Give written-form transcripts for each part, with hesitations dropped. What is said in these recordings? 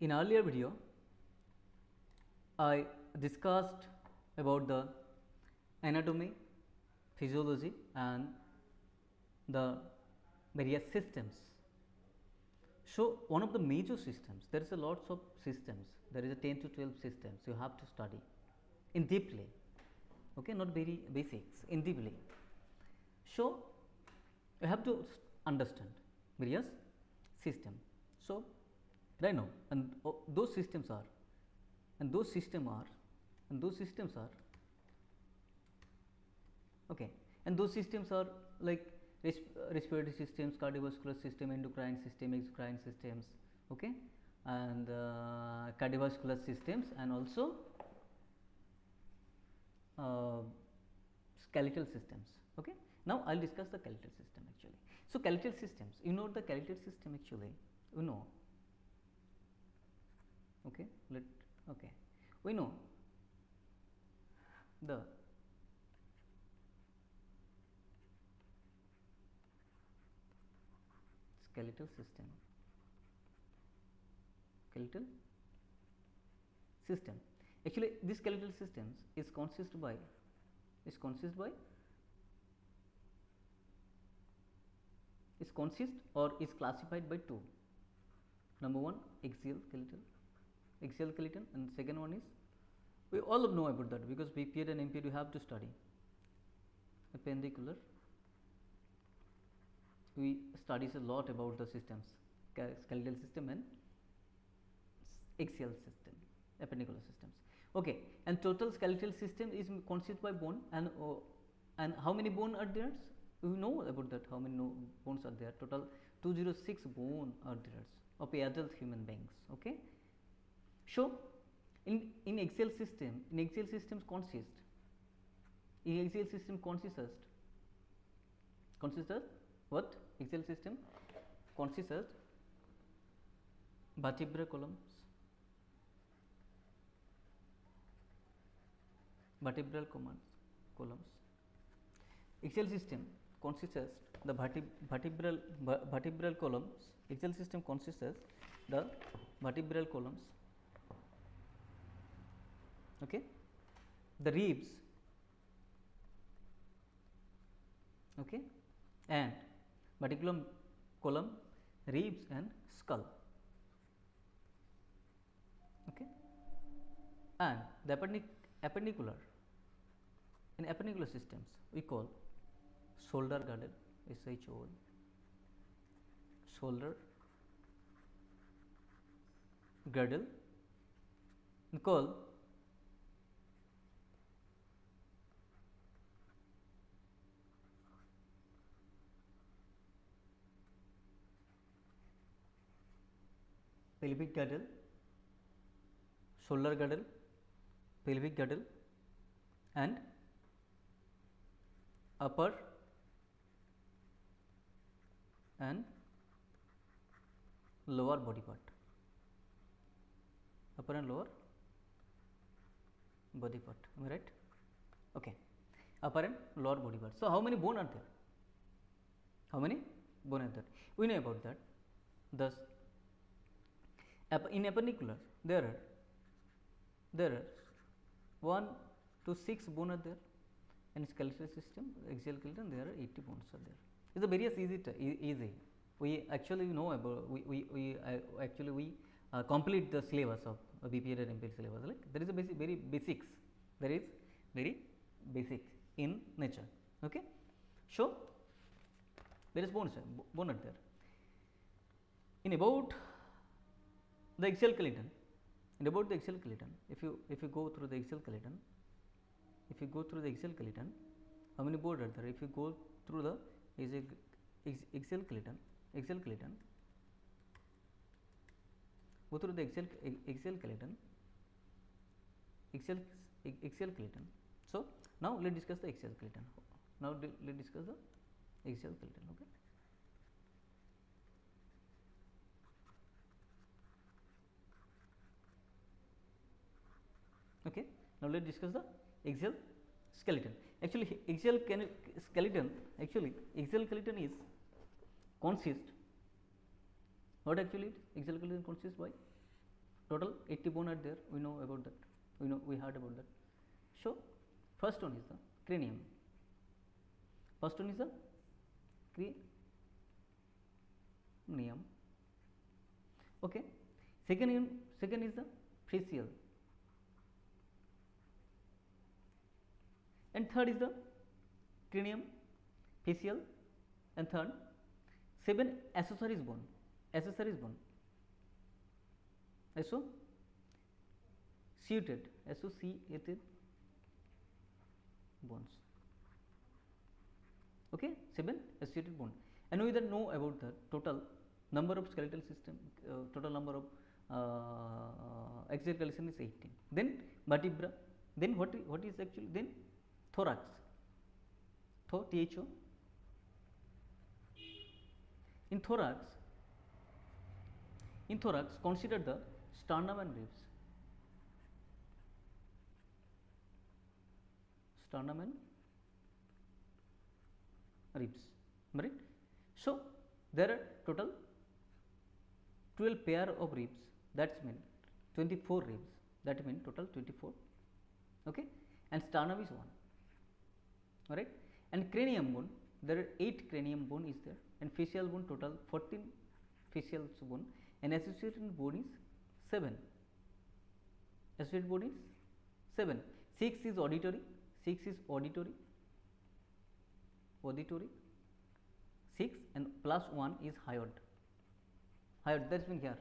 In earlier video, I discussed about the anatomy, physiology and the various systems. So, one of the major systems, there is a lots of systems, there is a 10 to 12 systems you have to study in deeply, okay, not very basics, in deeply. So, you have to understand various system. So, right now and those systems are and those systems are okay, and those systems are like respiratory systems, cardiovascular system, endocrine system, exocrine systems, okay, and cardiovascular systems and also skeletal systems. Okay. Now, I will discuss the skeletal system actually. So, skeletal systems, you know the skeletal system actually, you know, okay, we know the skeletal system. Actually, this skeletal systems is consist or is classified by two. Number one, axial skeleton, and second one is, we all know about that because BPEd and MPEd you have to study appendicular. We studies a lot about the systems, skeletal system and axial system, appendicular systems. Okay, and total skeletal system is consisted by bone, and how many bone are there? We know about that. How many bones are there? Total 206 bone are there of adult human beings. Okay, so in axial system, consists what? Axial system consists of vertebral columns, Axial system consists of the vertebral columns. Axial system consists of the vertebral columns. Okay, the ribs. Okay, and vertebral column, ribs and skull. Okay, and the appendicular. In appendicular systems, we call shoulder girdle, SHOL, shoulder girdle, and call pelvic girdle, shoulder girdle, pelvic girdle, and upper and lower body part, upper and lower body part. Am I right? Okay, upper and lower body part. So, how many bone are there? We know about that. Thus, in appendicular there are 1 to 6 bone are there. In skeletal system, axial skeleton, there are 80 bones are there. It is a very easy. We actually know about, we complete the syllabus of BPEd and MPEd syllabus. Like there is a very basics. There is very basic in nature. Okay, so there is bone are there. In about the axial skeleton, if you go through the axial skeleton. How many bones are there? If you go through the axial skeleton, go through the axial skeleton. So, now let us discuss the axial skeleton. Okay. Okay. Now, let us discuss the axial skeleton. Actually, axial skeleton is consist. What actually axial skeleton consists by? total 80 bone are there, we know about that, we heard about that. So first one is the cranium, first one is the cranium. Okay, second is the facial, and third is the cranium, facial, and third 7 accessories bone, associated bones. Okay, 7 associated bone, and we then know about the total number of skeletal system, total number of axial skeleton is 18. Then vertebra, then what is actually, then thorax, THO. In thorax consider the sternum and ribs, right? So there are total 12 pair of ribs, that's mean 24 ribs, that mean total 24. Okay, and sternum is 1, all right. And cranium bone, there are 8 cranium bone is there, and facial bone total 14 facial bone, and associated bone is 7, associated bone is 7. 6 is auditory, 6, and plus 1 is hyoid, that's been here.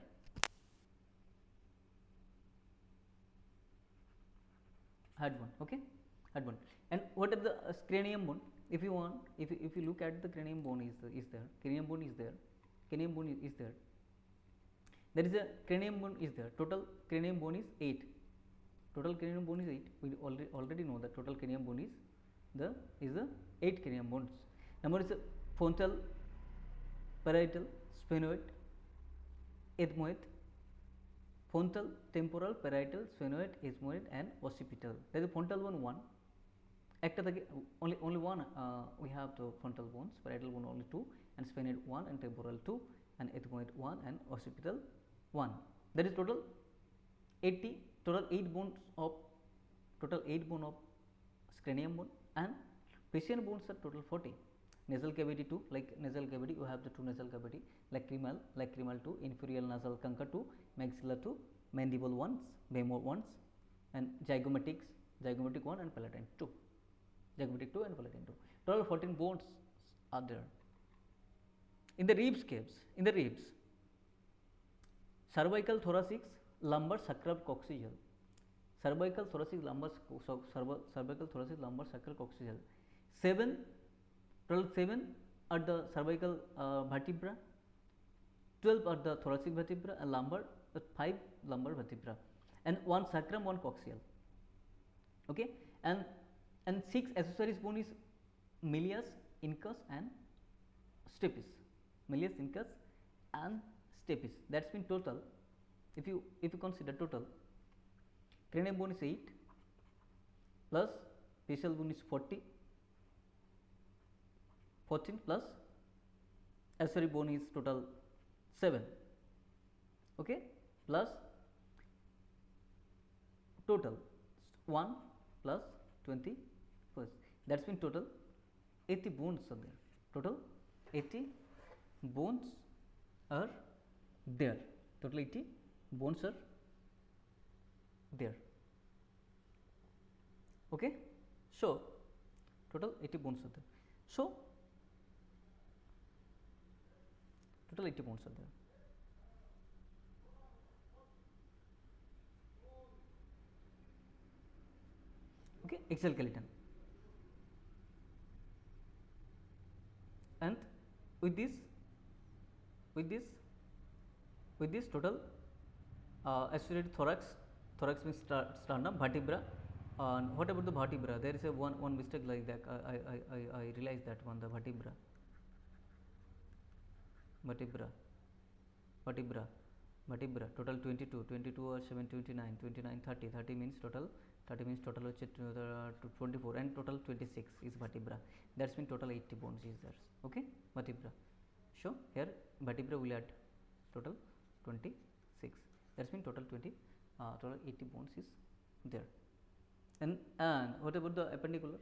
Hyoid bone, okay, hyoid bone. And what are the cranium bone? If you want, if you look at the cranium bone is there, cranium bone is there, there is a cranium bone is there, total cranium bone is 8, we already know that total cranium bone is the 8 cranium bones. Number is frontal, parietal, sphenoid, ethmoid, frontal, temporal, parietal, sphenoid, ethmoid, and occipital. That is frontal bone 1. Only one we have the frontal bones, parietal bone only 2, and sphenoid 1, and temporal 2, and ethmoid 1, and occipital 1. That is total 80, total 8 bones of cranium bone, and facial bones are total 40. Nasal cavity 2, like nasal cavity you have the 2 nasal cavity, lacrimal 2, inferior nasal concha 2, maxilla 2, mandible 1, femur 1, and zygomatic 1, and palatine 2. Zygomatic 2 and palatine 2. Total 14 bones are there. In the ribs caves, cervical, thoracic, lumbar, sacral, coccygeal. Cervical, thoracic, lumbar, sacral, coccygeal. 7 are the cervical vertebra, 12 are the thoracic vertebra, and 5 lumbar vertebra, and 1 sacrum, 1 coccygeal. Okay, and 6 accessories bone is malleus, incus, and stapes. That's been total. If you consider total, cranium bone is 8 plus facial bone is 14 plus accessory bone is total 7. Okay, plus total 1 plus 20 first, that's been total 80 bones are there. Total 80 bones are there. Total 80 bones are there. Okay, so total 80 bones are there. So total 80 bones are there. Okay, axial skeleton. And with this total associated thorax means sternum, vertebra. And what about the vertebra? There is a one mistake like that. I realized that one, the vertebra, total 22 or 7, 29, 30 means total 24, and total 26 is vertebra. That's mean total 80 bones is there. Okay, vertebra. So here vertebra will add total 26. That's mean total total 80 bones is there. And what about the appendicular?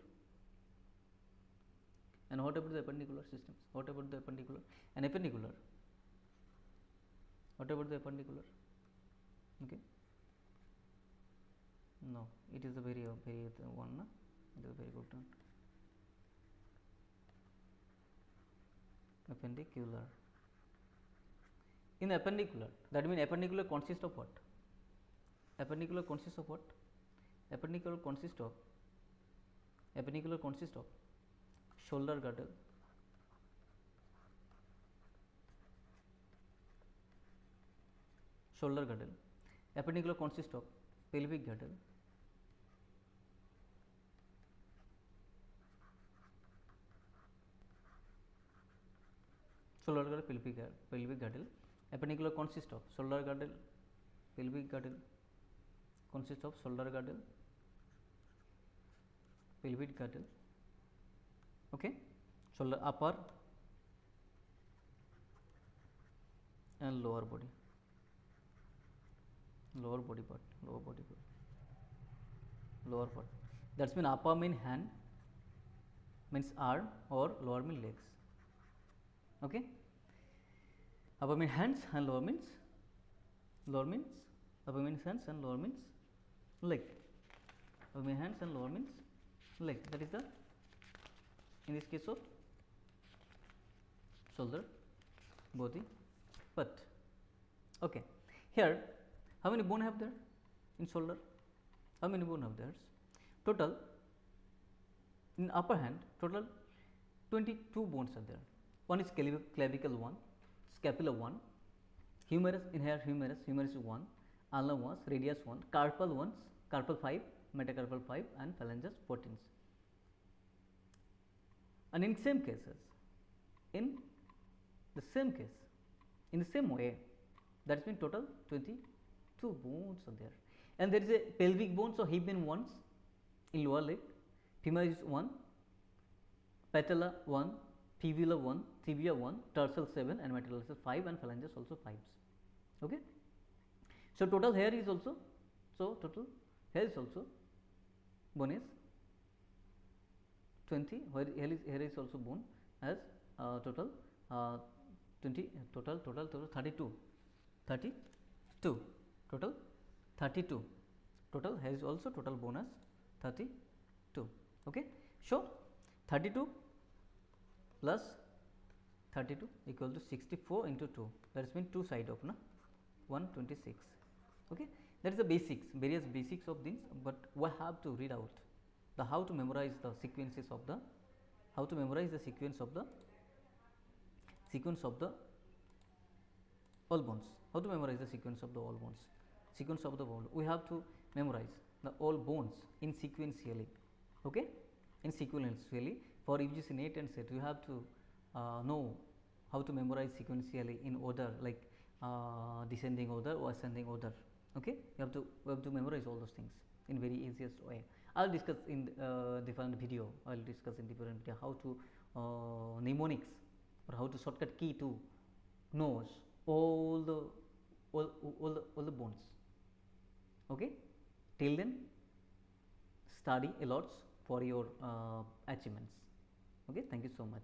And what about the appendicular systems? What about the appendicular and appendicular? What about the appendicular? Okay. No, it is a very one. No? It is a very good one. Appendicular. In appendicular, that means appendicular consists of what? Appendicular consists of what? Appendicular consists of shoulder girdle, appendicular consists of pelvic girdle, shoulder girdle, pelvic girdle. Appendicular consists of shoulder girdle, pelvic girdle, consists of shoulder girdle, pelvic girdle. Okay, shoulder upper and lower body part, lower part. That's mean upper mean hand, means arm, or lower mean legs. Okay, upper means hands and lower means upper means hands and lower means leg. Upper means hands and lower means leg. That is the, in this case of shoulder body part. Okay, here how many bone have there in shoulder? How many bone have there? Total in upper hand, total 22 bones are there. One is clavicle 1, scapula 1, humerus, in here humerus is 1, ulna was, radius 1, carpal 5, metacarpal 5, and phalanges 14. And in same cases, in the same way, that's been total 22 bones are there. And there is a pelvic bone, so hip bone once in lower leg, femur is 1, patella 1, fibula 1, tibia 1, tarsal 7, and metatarsal 5, and phalanges also 5s. Okay. So total here is also, bone is 20, where here is also bone as total 20, total 32, total 32, total here is also total bone as 32. Okay. So 32 plus 32 equal to 64 into 2, that means 2 side of 126. Okay, that is the basics, various basics of things, but we have to read out the how to memorize the sequences of the sequence of the all bones. How to memorize the sequence of the all bones? Sequence of the bone. We have to memorize the all bones in sequentially. Okay, in sequentially. For UGC NET and SET, you have to know how to memorize sequentially in order, like descending order or ascending order. Okay, we have to memorize all those things in very easiest way. I'll discuss in different video. How to mnemonics, or how to shortcut key to knows all the bones. Okay, till then study a lot for your achievements. Okay, thank you so much.